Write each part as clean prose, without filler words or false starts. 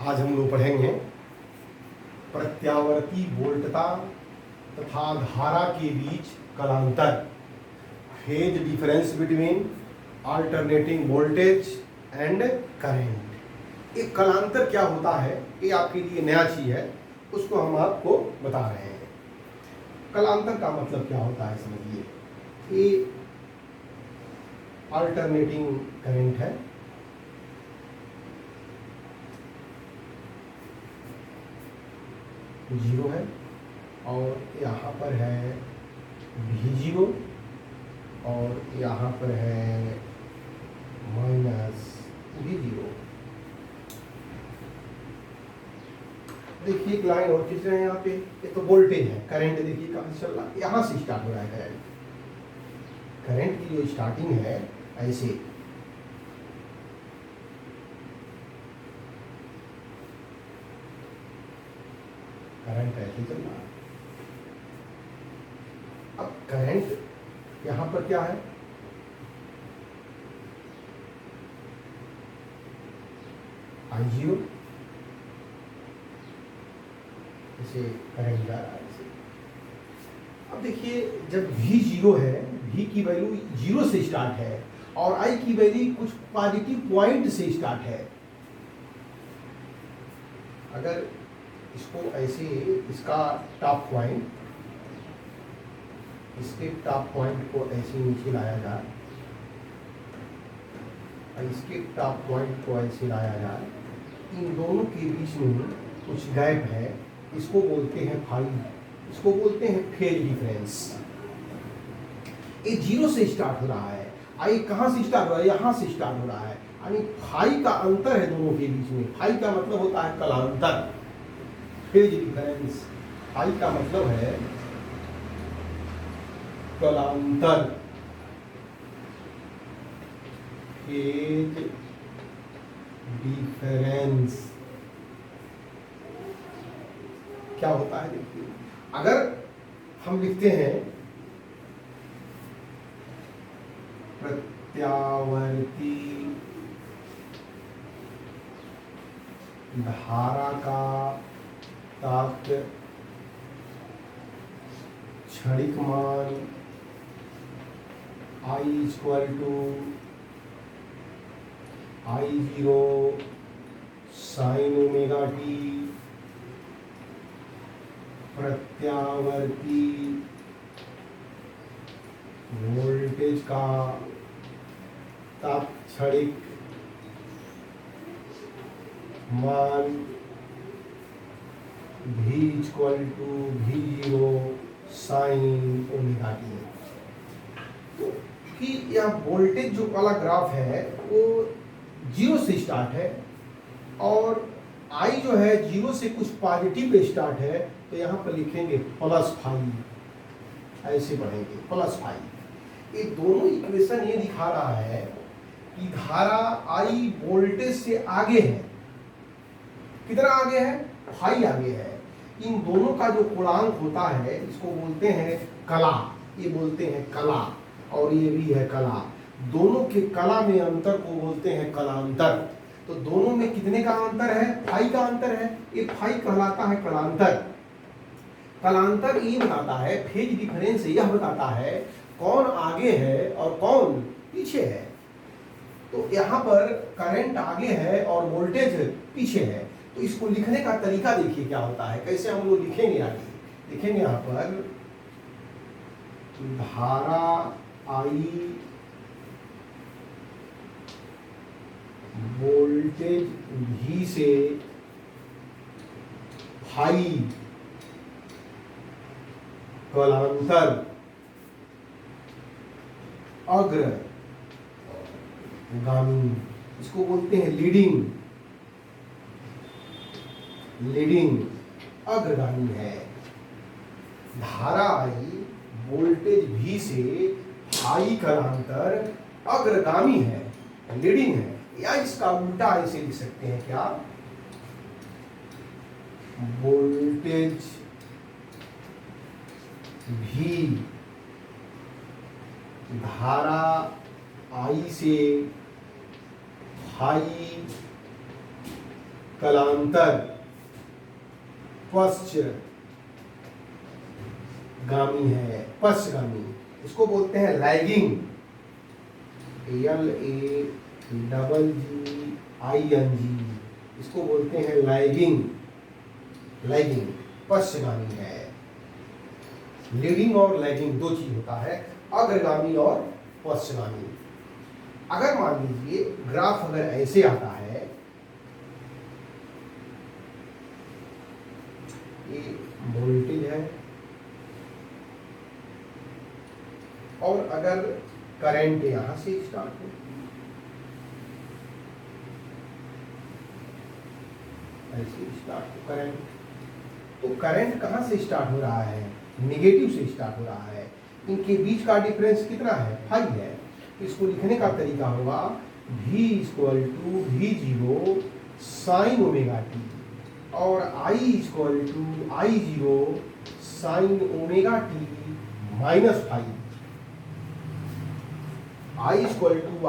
आज हम लोग पढ़ेंगे प्रत्यावर्ती वोल्टता तथा धारा के बीच कलांतर, phase difference between alternating voltage and current. एक कलांतर क्या होता है, ये आपके लिए नया चीज है, उसको हम आपको बता रहे हैं। कलांतर का मतलब क्या होता है समझिए। ये अल्टरनेटिंग करंट है, जीरो है, और यहाँ पर है V0 और यहाँ पर है माइनस V0। देखिए एक लाइन और खींच रहे हैं यहाँ पे, ये तो वोल्टेज है। करंट देखिए कहाँ से चल रहा है, यहाँ से स्टार्ट हो रहा है करंट की जो स्टार्टिंग है ऐसे, करंट ऐसे चल रहा है। अब करंट यहाँ पर क्या है, I0, इसे करंट जा रहा है इसे। अब देखिए जब V0 है, V की वैल्यू 0 से स्टार्ट है और I की वैल्यू कुछ पॉजिटिव पॉइंट से स्टार्ट है। अगर इसको ऐसे, इसका टॉप पॉइंट, इसके टॉप पॉइंट को ऐसे नीचे लाया जाए और इसके टॉप पॉइंट को ऐसे लाया जाए, इन दोनों के बीच में कुछ गैप है, इसको बोलते हैं फाई, इसको बोलते हैं फेज डिफरेंस। ये 0 से स्टार्ट हो रहा है, आई कहाँ से स्टार्ट हो रहा है, यहाँ से स्टार्ट हो रहा है, यानी फाई का अंतर है दोनों के बीच में। फाई का मतलब होता है कलांतर, फेज डिफरेंस। फाई का मतलब है कलांतर, फेज डिफरेंस क्या होता है देखिए। अगर हम लिखते हैं प्रत्यावर्ती धारा का ताप क्षणिक मान I equal to I0 sine omega T, प्रत्यावर्ती वोल्टेज का तात्क्षणिक मान V equal to V0 sine omega T. तो कि यह वोल्टेज जो वाला ग्राफ है वो 0 से स्टार्ट है और I जो है 0 से कुछ पॉजिटिव पे स्टार्ट है, तो यहाँ पर लिखेंगे +5, ऐसे बढ़ेंगे +5। ये दोनों इक्वेशन ये दिखा रहा है कि धारा I वोल्टेज से आगे है। कितना आगे है, फाई आगे है। इन दोनों का जो गुणांक होता है इसको बोलते हैं कला, ये बोलते हैं कला, और ये भी है कला। दोनों के कला में अंतर को बोलते हैं कलांतर। तो दोनों में कितने का अंतर है, फाई का अंतर है, ये फाई कहलाता है कलांतर। कलांतर ये बताता है, फेज डिफरेंस यह बताता है कौन आगे है और कौन पीछे है। तो यहाँ पर करंट आगे है और वोल्टेज पीछे है, तो इसको लिखने का तरीका देखिए क्या होता है, कैसे हम लोग लिखेंगे। आगे लिखेंगे यहाँ पर धारा I वोल्टेज V से फाई कलांतर अग्रगामी, इसको बोलते हैं लीडिंग, लीडिंग अग्रगामी है। धारा I वोल्टेज V से फाई कलांतर अग्रगामी है, लीडिंग है, या इसका उल्टा ऐसे लिख सकते हैं क्या, वोल्टेज V धारा I से फाई कलांतर पश्चगामी है, पश्चगामी। इसको बोलते हैं लैगिंग, LAGGING, इसको बोलते हैं लैगिंग। लैगिंग पश्चगामी है। लीडिंग और लैगिंग दो चीज होता है, अग्रगामी और पश्चगामी। अगर मान लीजिए ग्राफ अगर ऐसे आता है, ये वोल्टेज है और अगर करंट यहां से स्टार्ट हो, ऐसे स्टार्ट हो करंट, तो करंट कहां से स्टार्ट हो रहा है? नेगेटिव से स्टार्ट हो रहा है। इनके बीच का डिफरेंस कितना है? 5 है। इसको लिखने का तरीका होगा V = V0 sin omega t और I = I0 sin omega t -5। I =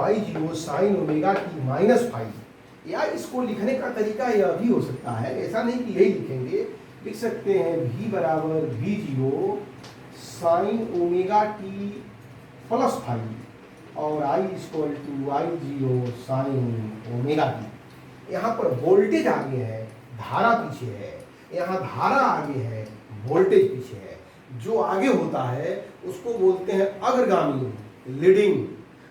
I0 sin omega t -5। या इसको लिखने का तरीका यह भी हो सकता है, ऐसा नहीं कि यही लिखेंगे, लिख सकते हैं V = V0 sin omega t +5 और I = I0 sin omega t। यहाँ पर वोल्टेज आगे है, धारा पीछे है। यहाँ धारा आगे है, वोल्टेज पीछे है। जो आगे होता है उसको बोलते हैं अग्रगामी, लीडिंग,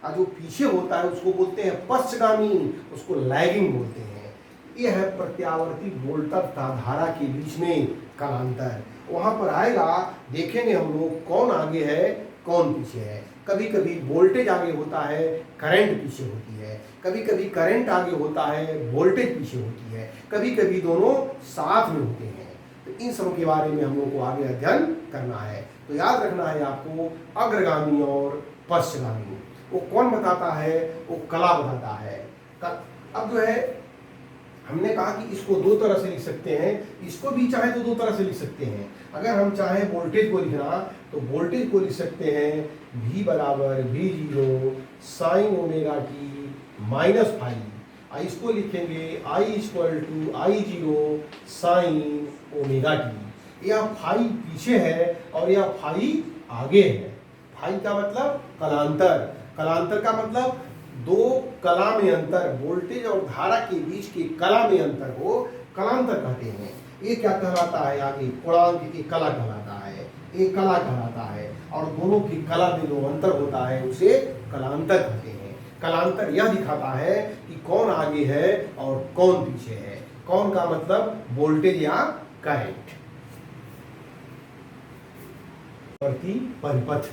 और जो पीछे होता है उसको बोलते हैं पश्चगामी, उसको लैगिंग बोलते हैं। यह है प्रत्यावर्ती वोल्टेज तथा धारा के बीच में कालांतर। वहां पर आएगा, देखेंगे हम लोग कौन आगे है कौन पीछे है। कभी कभी वोल्टेज आगे होता है, करंट पीछे होती है। कभी कभी करंट आगे होता है, वोल्टेज पीछे होती है। कभी कभी दोनों साथ में होते हैं। तो इन सब के बारे में हम लोग को आगे अध्ययन करना है। तो याद रखना है आपको अग्रगामी और पश्चगामी। वो कौन बताता है? वो कला बताता है। अब जो है हमने कहा कि इसको दो तरह से लिख सकते हैं, इसको भी चाहे तो दो तरह से लिख सकते हैं। अगर हम चाहें वोल्टेज को लिखना तो वोल्टेज को लिख सकते हैं V = V0 sin omega t -5। इसको लिखेंगे I = I0 sin omega t। यह फाई पीछे है और यह फाई आगे है। फाई का मतलब कलांतर, कलांतर का मतलब दो कला में अंतर, वोल्टेज और धारा के बीच की कला में अंतर को कलांतर कहते हैं। ये क्या कहलाता है? आगे पूर्णांक की कला कहलाता है, ये कला कहलाता है। और दोनों की कला में जो अंतर होता है उसे कलांतर कहते हैं। कलांतर यह दिखाता है कि कौन आगे है और कौन पीछे है। कौन का मतलब वोल्टेज या करंट। परिपथ,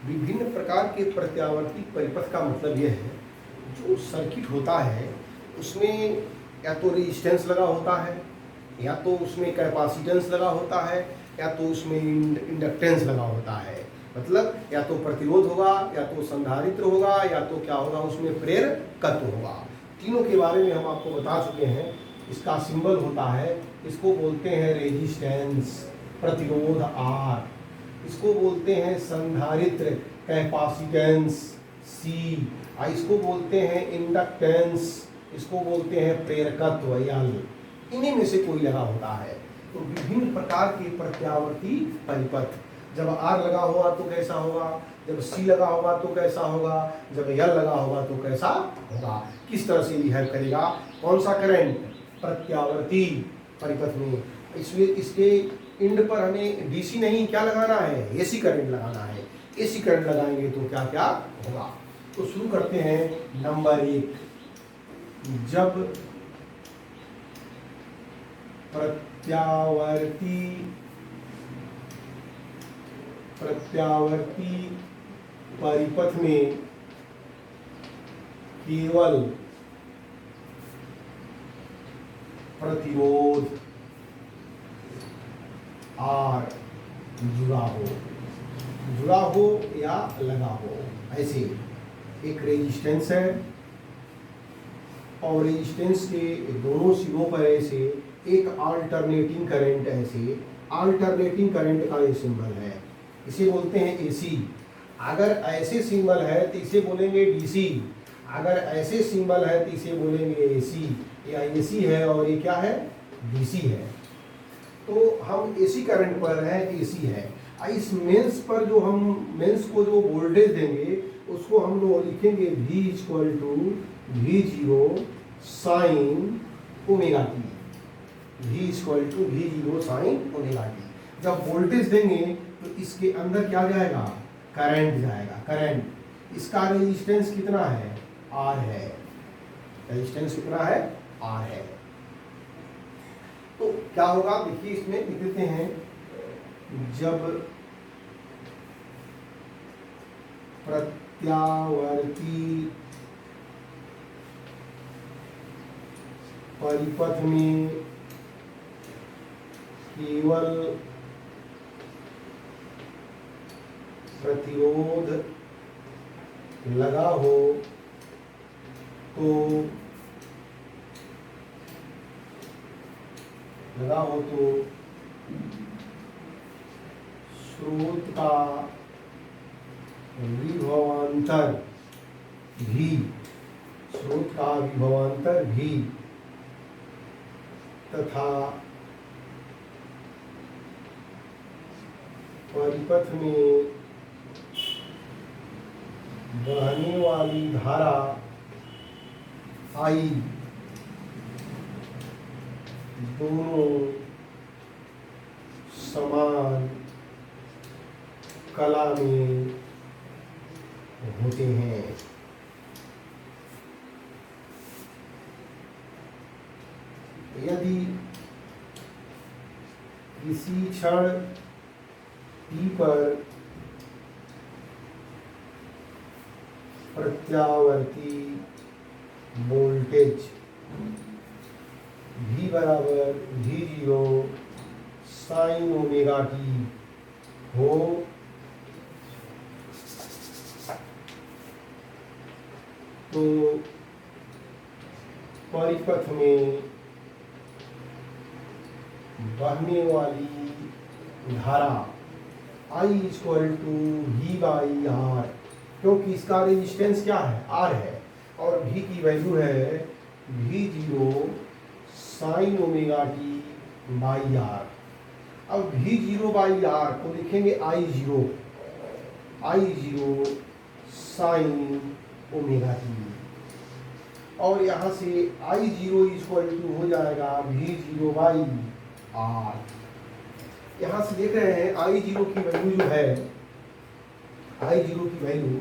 विभिन्न प्रकार के प्रत्यावर्ती परिपथ का मतलब यह है, जो सर्किट होता है उसमें या तो रेजिस्टेंस लगा होता है, या तो उसमें कैपेसिटेंस लगा होता है, या तो उसमें इंडक्टेंस लगा होता है। मतलब या तो प्रतिरोध होगा, या तो संधारित्र होगा, या तो क्या होगा उसमें प्रेरकत्व होगा। तीनों के बारे में हम आपको बता चुके हैं। इसका सिंबल होता है, इसको बोलते हैं रेजिस्टेंस, प्रतिरोध R। इसको बोलते हैं संधारित्र, कैपेसिटेंस C। इसको बोलते हैं इंडक्टेंस, इसको बोलते हैं प्रेरकत्व L। इन्हीं में से कोई लगा होता है। तो विभिन्न प्रकार के प्रत्यावर्ती परिपथ, जब R लगा होगा तो कैसा होगा, जब C लगा होगा तो कैसा होगा, जब L लगा होगा तो कैसा होगा, किस तरह से बिहेव करेगा, कौन सा करंट प्रत्यावर्ती परिपथ में। इसलिए इसके इंड पर हमें डीसी नहीं क्या लगाना है, एसी करंट लगाना है। एसी करंट लगाएंगे तो क्या क्या होगा। तो शुरू करते हैं नंबर 1। जब प्रत्यावर्ती परिपथ में केवल प्रतिरोध R जुड़ा हो या लगा हो। ऐसे एक रेजिस्टेंस है और रेजिस्टेंस के दोनों सिरों पर ऐसे एक अल्टरनेटिंग करंट, ऐसे अल्टरनेटिंग करंट का ये सिंबल है, इसे बोलते हैं एसी। अगर ऐसे सिंबल है तो इसे बोलेंगे डीसी, अगर ऐसे सिंबल है तो इसे बोलेंगे एसी। ये आईएसी है और ये क्या है, डीसी है। तो हम एसी करंट पर हैं, एसी है। इस मेंस पर जो हम मेंस को जो वोल्टेज देंगे उसको हम लोग लिखेंगे V equal to V0 sine omega T. V equal to V0 sine omega T. जब वोल्टेज देंगे तो इसके अंदर क्या जाएगा, करंट जाएगा, करंट। इसका रेजिस्टेंस कितना है, R है। रेजिस्टेंस कितना है, R है। तो क्या होगा, देखिए इसमें लिख देते हैं, जब प्रत्यावर्ती परिपथ में केवल प्रतिरोध लगा हो तो स्रोत का विभवांतर भी, स्रोत का विभवांतर भी तथा परिपथ में बहने वाली धारा आई दोनों समान कला में होते हैं। यदि किसी क्षण T पर प्रत्यावर्ती वोल्टेज V बराबर V0 साइन ओमेगा टी हो तो परिपथ में बहने वाली धारा I equal to V by R, क्योंकि इसका रेजिस्टेंस क्या है, R है, और V की वैल्यू है V0 sine omega T by R. अब V0 बाई आर को लिखेंगे I0 साइन ओमेगा टी, और यहाँ से I0 इक्वल टू हो जाएगा V0 बाई आर। यहाँ से देख रहे हैं I0 की वैल्यू जो है, I0 की वैल्यू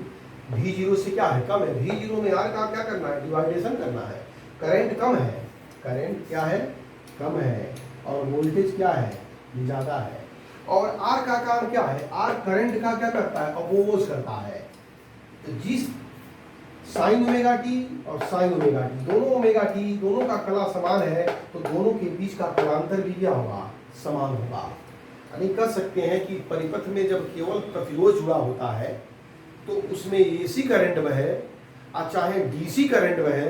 V0 से क्या है, कम है। V0 में R का क्या करना है, डिवाइडेशन करना है। करंट कम है, करंट क्या है, कम है, और वोल्टेज क्या है, ज़्यादा है। और R का काम क्या है, R करंट का क्या करता है, अपोज करता है। तो जिस साइन ओमेगा टी और साइन ओमेगा टी, दोनों ओमेगा टी दोनों का कला समान है, तो दोनों के बीच का कलांतर भी क्या होगा, समान होगा। यानी कह सकते हैं कि परिपथ में जब केवल प्रतिरोध जुड़ा होता है तो उसमें एसी करंट बहे और चाहे डीसी करंट बहे,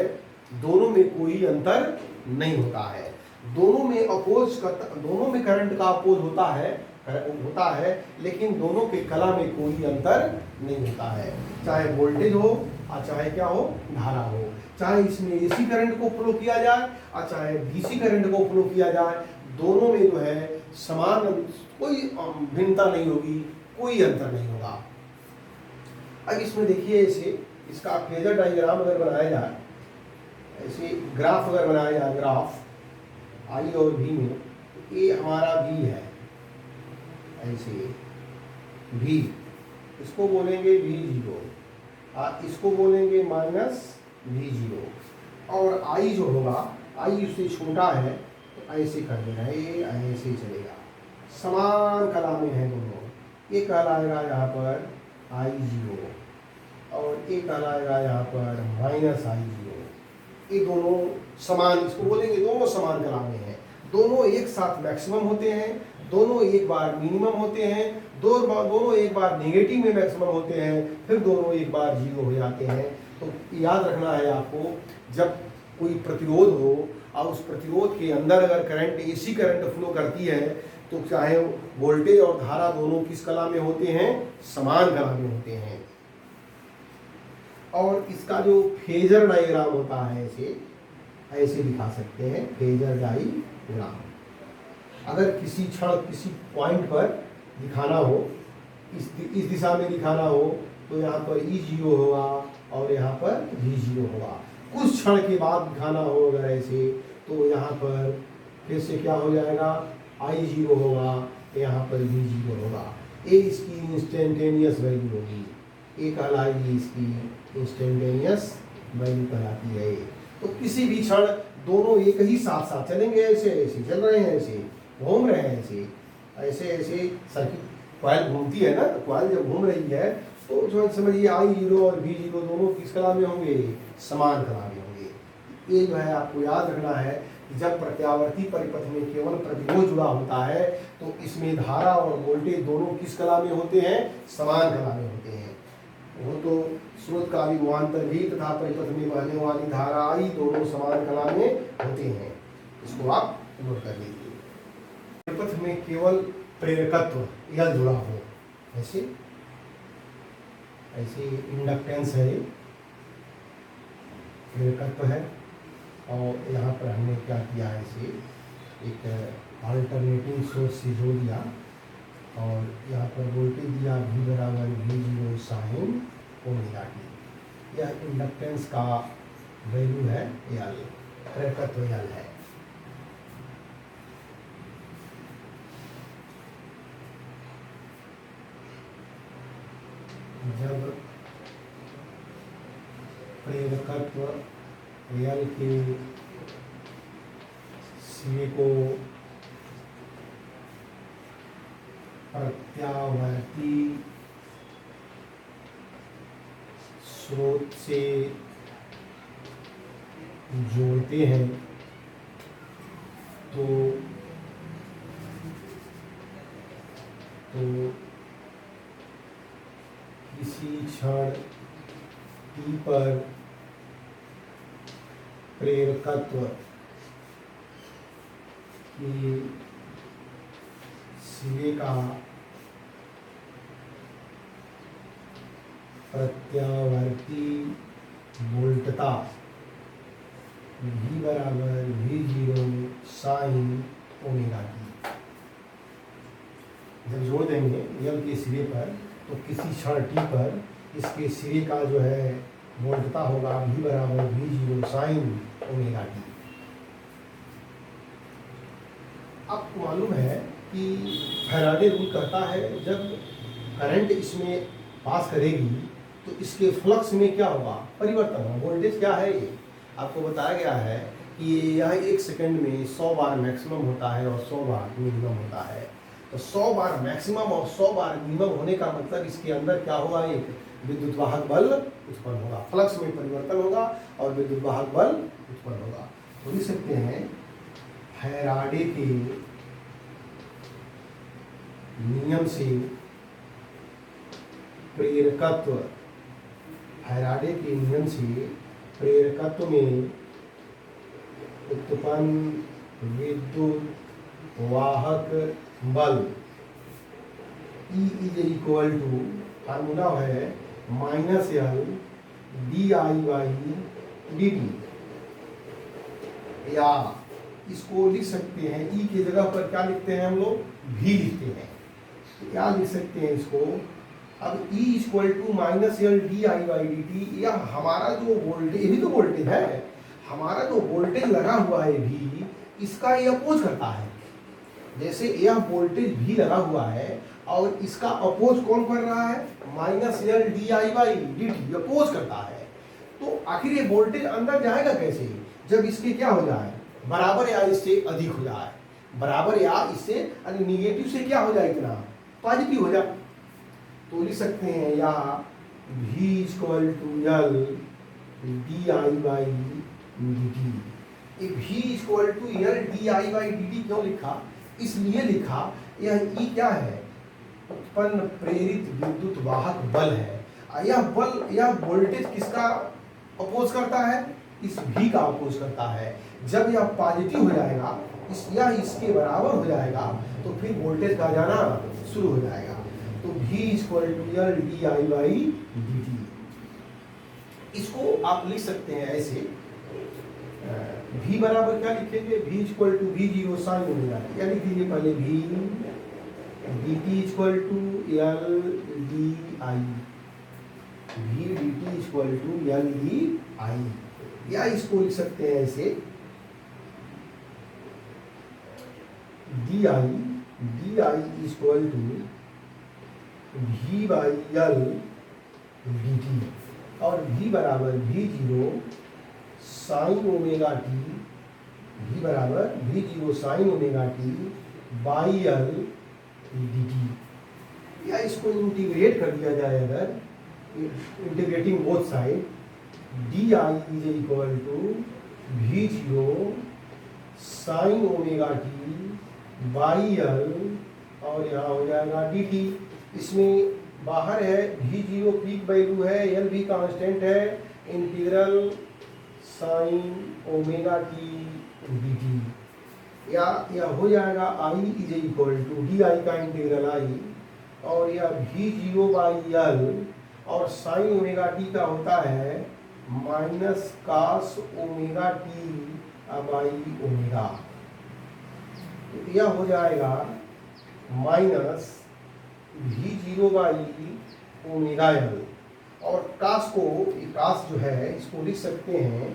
दोनों में कोई अंतर नहीं होता है। दोनों में करंट का अपोज होता है, लेकिन दोनों के कला में कोई अंतर नहीं होता है। चाहे वोल्टेज हो और चाहे क्या हो, धारा हो, चाहे इसमें एसी करंट को फ्लो किया जाए और चाहे डीसी करंट को फ्लो किया जाए, दोनों में जो है समान, कोई भिन्नता नहीं होगी, कोई अंतर नहीं होगा। अब इसमें देखिए, ऐसे इसका फेजर डायग्राम अगर बनाया जाए, ऐसे ग्राफ अगर बनाया जाए, ग्राफ I और V में, तो ये हमारा V है, ऐसे V, इसको बोलेंगे V0 और इसको बोलेंगे माइनस V0, और I जो होगा, I उससे छोटा है तो ऐसे कर देना है, ये ऐसे चलेगा, समान कला में है दोनों। ये कहलाएगा यहाँ पर I0 और ये कहलाएगा यहाँ पर माइनस I0। ये दोनों समान, इसको बोलेंगे दोनों समान कला में है। दोनों एक साथ मैक्सिमम होते हैं, दोनों एक बार मिनिमम होते हैं, दोनों एक बार नेगेटिव में मैक्सिमम होते हैं, फिर दोनों एक बार जीरो हो जाते हैं। तो याद रखना है आपको, जब कोई प्रतिरोध हो और उस प्रतिरोध के अंदर अगर करंट, एसी करंट फ्लो करती है, तो चाहे वोल्टेज और धारा दोनों किस कला में होते हैं, समान कला में होते हैं। और इसका जो फेजर डायग्राम होता है, ऐसे ऐसे दिखा सकते हैं फेजर डायग्राम। अगर किसी क्षण किसी पॉइंट पर दिखाना हो, इस दिशा में दिखाना हो, तो यहाँ पर E0 होगा और यहाँ पर V0 होगा। कुछ क्षण के बाद दिखाना हो अगर ऐसे, तो यहाँ पर फिर से क्या हो जाएगा, I0 होगा, यहाँ पर V0 होगा। ये इसकी इंस्टेंटेनियस वैल्यू होगी, ये कहलाएगी इसकी इंस्टेंटेनियस वैल्यू कहलाती है। तो किसी भी क्षण दोनों एक ही साथ साथ चलेंगे, ऐसे ऐसे चल रहे हैं, ऐसे घूम रहे हैं, ऐसे ऐसे सर्किट कॉइल घूमती है ना, तो कॉइल जब घूम रही है तो जो समझिए I0 और V0 दोनों किस कला में होंगे, समान कला में होंगे। ये जो है आपको याद रखना है कि जब प्रत्यावर्ती परिपथ में केवल प्रतिरोध जुड़ा होता है तो इसमें धारा और वोल्टेज दोनों किस कला में होते हैं, समान कला में होते हैं। वो तो स्रोत का विभवांतर भी तथा परिपथ में बहने वाली धारा I दोनों समान कला में होते हैं। इसको आप नोट कर लीजिए। परिपथ में केवल प्रेरकत्व यह जुड़ा हो, ऐसे ऐसे इंडक्टेंस है, प्रेरकत्व है, और यहाँ पर हमने क्या किया है, इसे एक अल्टरनेटिंग सोर्स से जोड़ दिया और यहाँ पर वोल्टेज दिया V बराबर V0 साइन ओमेगा टी। यह इंडक्टेंस का वैल्यू है L, प्रेरकत्व L है। जब प्रेरकत्व L के सिरे को प्रत्यावर्ती स्रोत से जोड़ते हैं तो किसी क्षण t पर प्रेरकत्व की सिरे का प्रत्यावर्ती वोल्टता V बराबर V0 साइन ओमेगा टी। जब जोड़ देंगे L के सिरे पर तो किसी क्षण t पर इसके सिरे का जो है वोल्टता होगा V बराबर V0 साइन ओमेगा टी। आपको मालूम है कि फैराडे रूल कहता है जब करंट इसमें पास करेगी तो इसके फ्लक्स में क्या होगा, परिवर्तन होगा। वोल्टेज क्या है, ये आपको बताया गया है कि यह 1 सेकंड में 100 बार मैक्सिमम होता है और 100 बार मिनिमम होता है। तो 100 बार मैक्सिमम और 100 बार मिनिमम होने का मतलब इसके अंदर क्या होगा, एक विद्युत वाहक बल उत्पन्न होगा, फ्लक्स में परिवर्तन होगा और विद्युत वाहक बल उत्पन्न होगा। तो लिख सकते हैं फैराडे के नियम से प्रेरकत्व, फैराडे के नियम से प्रेरकत्व में उत्पन्न विद्युत वाहक बल E is equal to, formula है -L dI/dt, या इसको लिख सकते हैं E की जगह पर क्या लिखते हैं हम लोग, V लिखते हैं। तो क्या लिख सकते हैं इसको, अब E equal to -L dI/dt, या हमारा जो वोल्टेज, ये भी तो वोल्टेज है, हमारा जो वोल्टेज लगा हुआ है V, इसका ये अपोज करता है। जैसे यह वोल्टेज V लगा हुआ है और इसका अपोज कौन कर रहा है, -L dI/dt अपोज करता है। तो आखिर ये वोल्टेज अंदर जाएगा कैसे, जब इसके क्या हो जाए, बराबर या इससे अधिक हो जाए, बराबर या इससे निगेटिव से क्या हो जाए, इतना पॉजिटिव हो जाए। तो लिख सकते हैं या V equal to L dI/dt। V equal to L dI/dt क्यों लिखा, इसलिए लिखा यह E क्या है, उत्पन्न प्रेरित विद्युत वाहक बल है। यह बल, यह वोल्टेज किसका अपोज करता है, इस V का अपोज करता है। जब यह पॉजिटिव हो जाएगा, यह इसके बराबर हो जाएगा, तो फिर वोल्टेज का जाना शुरू हो जाएगा। तो V equal to L dI/dt, इसको आप लिख सकते हैं ऐसे, v बराबर क्या लिखेंगे, v equal to V zero sine omega T, या लिख दीजिए पहले v dt equal to L D I, v dt equal to L D I, या इसको लिख सकते हैं ऐसे D I equal to V by L D T, और v बराबर V zero sine omega T, v बराबर V zero sine omega T by L D T, या इसको इंटीग्रेट कर दिया जाए अगर, integrating both side, D I is equal to V zero sine omega T by L, और यहाँ हो जाएगा डी टी। इसमें बाहर है वी जीरो पीक वैल्यू है, एल भी कांस्टेंट है, integral sine omega T D T, या हो जाएगा I is equal to D I का इंटीग्रल आई, और या वी जीरो बाई एल, और साइन ओमेगा टी का होता है minus cos omega T by omega, तो यह हो जाएगा minus we zero by omega L, और कास को, कास जो है इसको लिख सकते हैं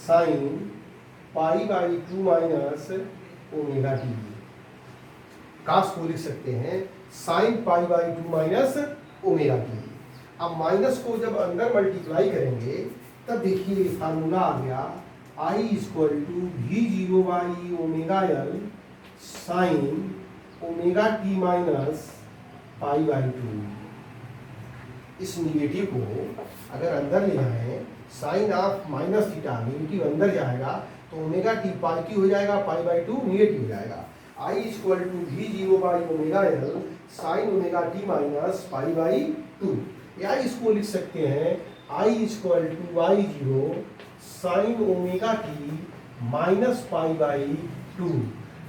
sine pi by two minus omega T, cos को लिख सकते हैं sine pi by two minus omega T. अब माइनस को जब अंदर मल्टीप्लाई करेंगे तब देखिए फार्मूला आ गया, I equal to V zero by omega L sine omega T minus pi by two. इस निगेटिव को अगर अंदर ले आए, sine of minus theta negative अंदर जाएगा तो ओमेगा टी पॉजिटिव हो जाएगा, पाई बाई टू निगेटिव हो जाएगा। I equal to V zero by omega L sine omega T minus pi by two, या इसको लिख सकते हैं I equal to Y zero sine omega T minus pi by two,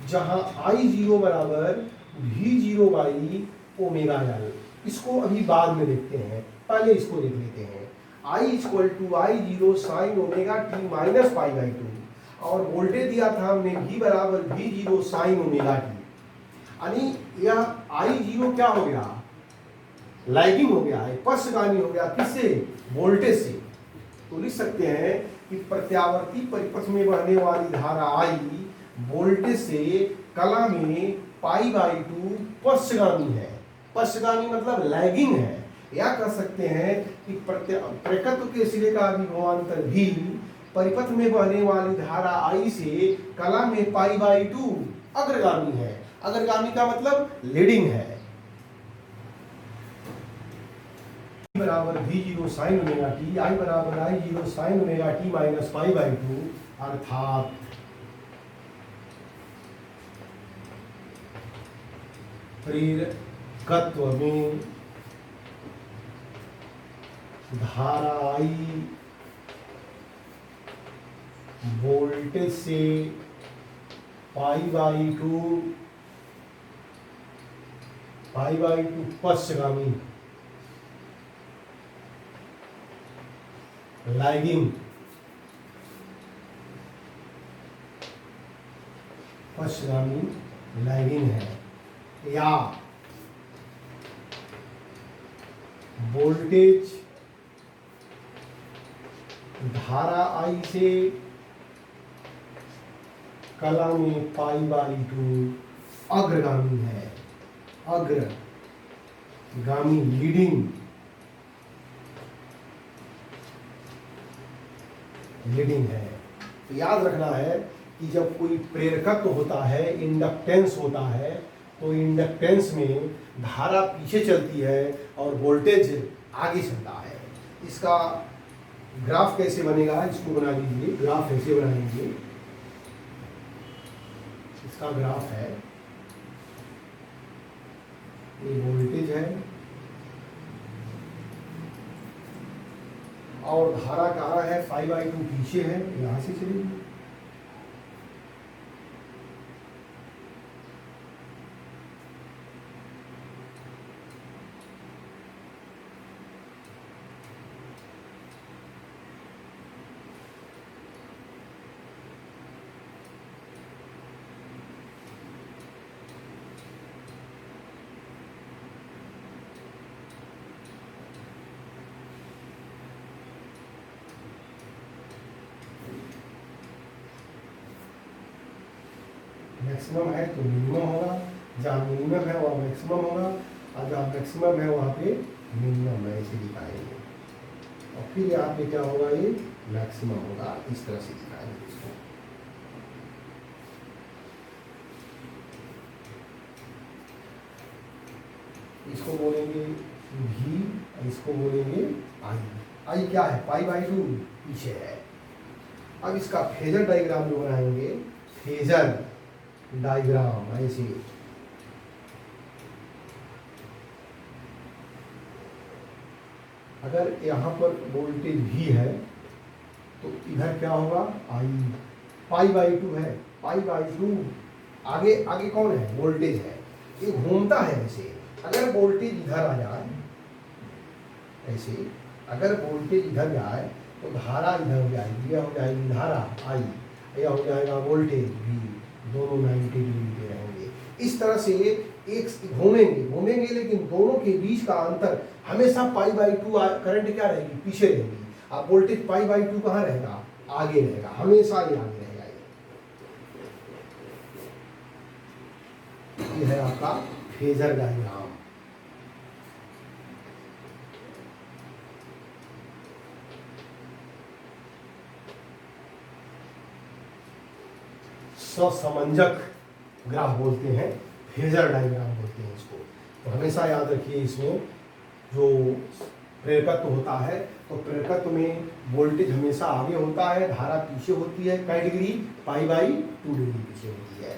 जहाँ आई जीरो बराबर V zero by omega L. इसको अभी बाद में देखते हैं, पहले इसको देख लेते हैं। I equal to I zero sine omega T minus pi by two, और वोल्टेज दिया था हमने v बराबर V zero sine omega T, यानी यह आई जीरो क्या हो गया, लैगिंग हो गया है, पक्षगामी हो गया, किससे, वोल्टेज से। तो लिख सकते हैं कि प्रत्यावर्ती परिपथ में बहने वाली धारा आई वोल्टेज से कला में पाई बाई टू पक्षगामी है, पक्षगामी मतलब लैगिंग है, या कह सकते हैं कि प्रकृत के सिरे का विभवांतर भी परिपथ में बहने वाली धारा आई से कला में पाई बाई टू अग्रगामी है। अग्रगामी का मतलब लीडिंग है। बराबर V zero sine omega T, I बराबर I zero sine omega T minus pi by two, अर्थात प्रेरकत्व में धारा आई वोल्टेज से पाई बाई टू पक्षगामी, लैगिंग, पक्षगामी लैगिंग है, या वोल्टेज धारा आई से कला में पाई बाई टू अग्रगामी है, अग्रगामी लीडिंग है। तो याद रखना है कि जब कोई प्रेरकत्व होता है, इंडक्टेंस होता है, तो इंडक्टेंस में धारा पीछे चलती है और वोल्टेज आगे चलता है। इसका ग्राफ कैसे बनेगा, इसको बना लीजिए। ग्राफ कैसे बनाएंगे, इसका ग्राफ है, ये वोल्टेज है और धारा कहाँ है, 5/2 पीछे है, यहां से चलेगी। मैक्सिमम है तो मिनिमम होगा, जहाँ मिनिमम है वहाँ मैक्सिमम होगा, और जहाँ मैक्सिमम है वहाँ पे मिनिमम है, ऐसे दिखाएंगे। और फिर यहाँ पे क्या होगा, ये मैक्सिमम होगा, इस तरह से दिखाएंगे इसको। इसको बोलेंगे V, इसको बोलेंगे I। I क्या है, π/2 पीछे है। अब इसका फेजर डायग्राम जो बनाएंगे, फेजर डायग्राम ऐसे, अगर यहाँ पर वोल्टेज V है तो इधर क्या होगा, I, π/2 है, π/2 आगे आगे कौन है, वोल्टेज है, ये घूमता है ऐसे। अगर वोल्टेज इधर आ जाए ऐसे, अगर वोल्टेज इधर जाए तो धारा इधर हो जाएगी, यह हो जाएगी धारा I, यह हो जाएगा वोल्टेज V, दोनों 90 डिग्री पे रहेंगे। इस तरह से एक घूमेंगे, लेकिन दोनों के बीच का अंतर हमेशा π/2, करंट क्या रहेगी, पीछे रहेगी। अब वोल्टेज π/2 कहाँ रहेगा, आगे रहेगा, हमेशा ये आगे रहेगा। ये है आपका फेजर डायग्राम। ससमंजक ग्राफ बोलते हैं, फेजर डायग्राम बोलते हैं इसको। तो हमेशा याद रखिए, इसमें जो प्रेरकत्व होता है तो प्रेरकत्व में वोल्टेज हमेशा आगे होता है, धारा पीछे होती है, कै डिग्री, π/2 डिग्री पीछे होती है।